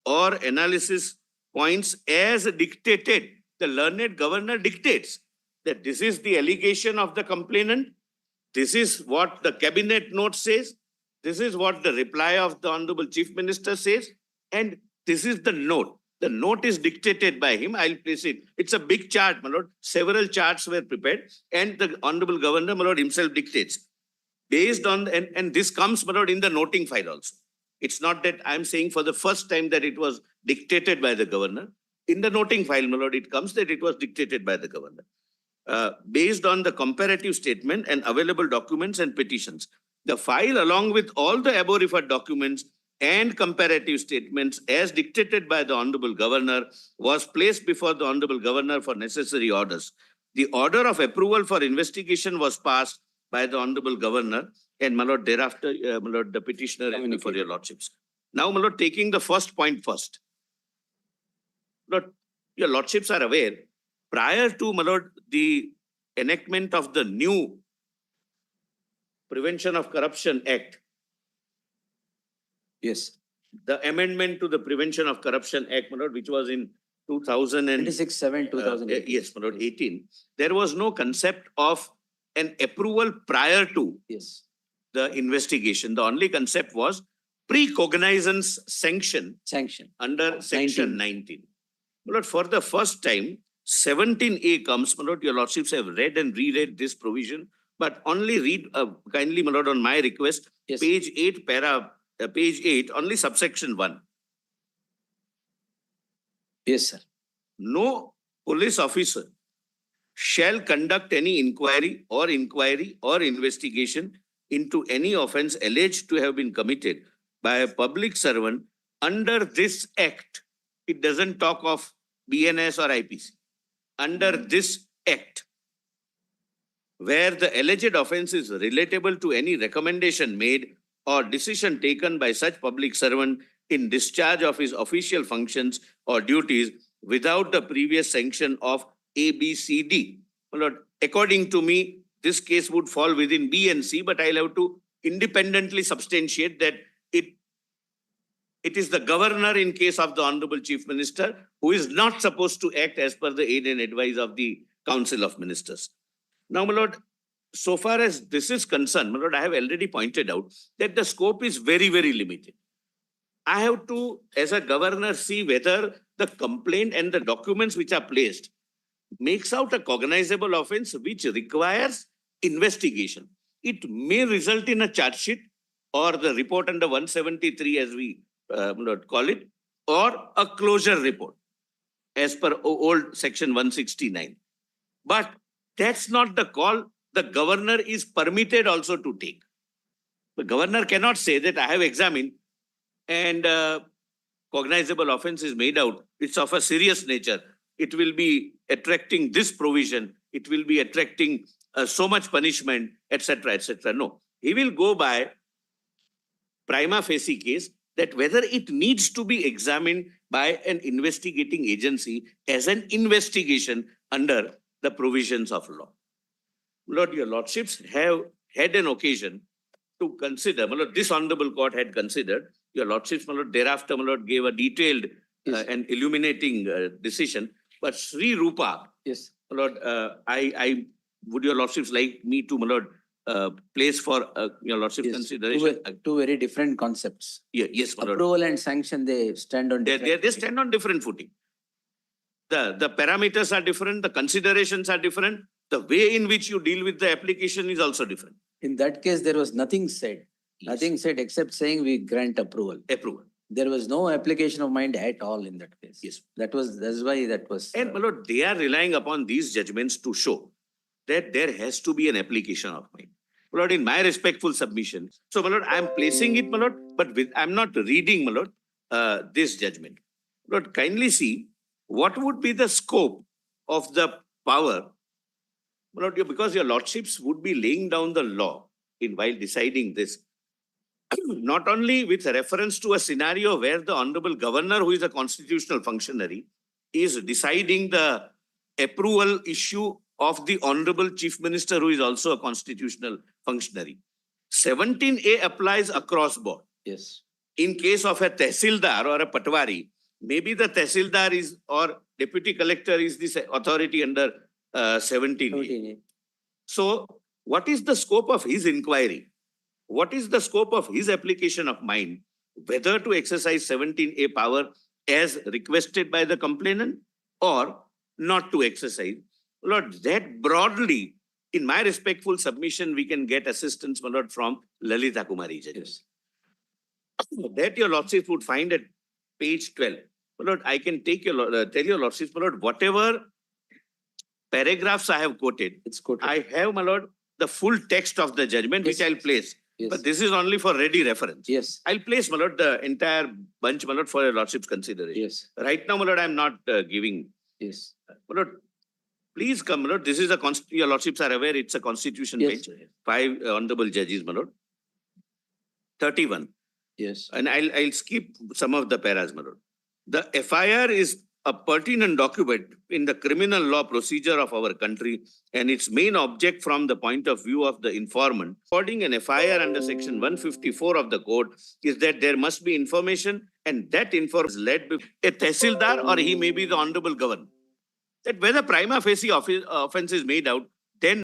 or analysis points as dictated. The learned governor dictates that this is the allegation of the complainant. This is what the cabinet note says. This is what the reply of the Honorable Chief Minister says. And this is the note. The note is dictated by him. I'll place it. It's a big chart, my lord. Several charts were prepared. And the Honorable Governor, my lord, himself dictates. Based on, and this comes, my lord, in the noting file also. It's not that I'm saying for the first time that it was dictated by the governor. In the noting file, my lord, it comes that it was dictated by the governor. Based on the comparative statement and available documents and petitions. The file, along with all the above referred documents and comparative statements as dictated by the Honorable Governor, was placed before the Honorable Governor for necessary orders. The order of approval for investigation was passed by the Honorable Governor, and my lord, thereafter, my lord, the petitioner is before your lordships. Now, my lord, taking the first point first. Lord, your lordships are aware, prior to, my lord, the enactment of the new Prevention of Corruption Act. Yes. The amendment to the Prevention of Corruption Act, my lord, which was in 26/7/2018. Yes, my lord, 18. There was no concept of an approval prior to Yes. the investigation. The only concept was pre-cognizance sanction under section 19. My lord, for the first time, 17A comes. My lord, your lordships have read and reread this provision, but only read kindly, my lord, on my request, Yes. page 8, page 8, only subsection 1. Yes, sir. No police officer shall conduct any inquiry or investigation into any offence alleged to have been committed by a public servant under this act. It doesn't talk of BNS or IPC. Under this act, where the alleged offence is relatable to any recommendation made or decision taken by such public servant in discharge of his official functions or duties without the previous sanction of ABCD. My lord, according to me, this case would fall within B and C, but I'll have to independently substantiate that it is the governor in case of the Honorable Chief Minister who is not supposed to act as per the aid and advice of the Council of Ministers. Now, my lord, so far as this is concerned, my lord, I have already pointed out that the scope is very, very limited. I have to, as a governor, see whether the complaint and the documents which are placed makes out a cognizable offence which requires investigation. It may result in a charge sheet or the report under 173 as we call it, or a closure report as per old section 169. But that's not the call the governor is permitted also to take. The governor cannot say that I have examined and cognizable offence is made out. It's of a serious nature. It will be attracting this provision. It will be attracting so much punishment, etc., etc. No, he will go by prima facie case that whether it needs to be examined by an investigating agency as an investigation under the provisions of law. Lord, your lordships have had an occasion to consider, my lord, this honorable court had considered, your lordships, my lord, thereafter, my lord, gave a detailed and illuminating decision. But Sri Rupa, yes, my lord, I would your lordships like me to, my lord, place for your lordship's yes. consideration? Two very different concepts. Yeah, yes, my lord. Approval and sanction, they stand on different They stand on different footing. The parameters are different, the considerations are different, the way in which you deal with the application is also different. In that case, there was nothing said. Yes. Nothing said except saying we grant approval. Approval. There was no application of mind at all in that case. Yes. That's why that was. And my lord, they are relying upon these judgments to show that there has to be an application of mind. My lord, in my respectful submission, so my lord, I am placing it, my lord, but I'm not reading, my lord, this judgment. Lord, kindly see what would be the scope of the power, my lord, because your lordships would be laying down the law in while deciding this. Not only with reference to a scenario where the Honorable Governor, who is a constitutional functionary, is deciding the approval issue of the Honorable Chief Minister, who is also a constitutional functionary. 17A applies across board. Yes. in case of a tehsildar or a patwari, maybe the tehsildar is or deputy collector is this authority under 17. 17A. So what is the scope of his inquiry? What is the scope of his application of mind? Whether to exercise 17A power as requested by the complainant or not to exercise. Lord, that broadly, in my respectful submission, we can get assistance, my Lord, from Lalita Kumari Judge. Yes. That your lordship would find at page 12. My Lord, I can take your, tell your lordship, my Lord, whatever paragraphs I have quoted, It's quoted. I have, my Lord, the full text of the judgment, which Yes. I'll place. Yes. But this is only for ready reference. Yes. I'll place, my Lord, the entire bunch, my Lord, for your lordship's consideration. Yes. Right now, my Lord, I'm not giving. Yes. My Lord, please come, my Lord. This is a, your lordships are aware, it's a constitution Yes. bench. 5 honorable judges, my Lord. 31. Yes. And I'll skip some of the paras, my Lord. The FIR is a pertinent document in the criminal law procedure of our country and its main object from the point of view of the informant. According an FIR under section 154 of the code is that there must be information and that information is led by a tehsildar or he may be the honorable governor. That whether prima facie offense is made out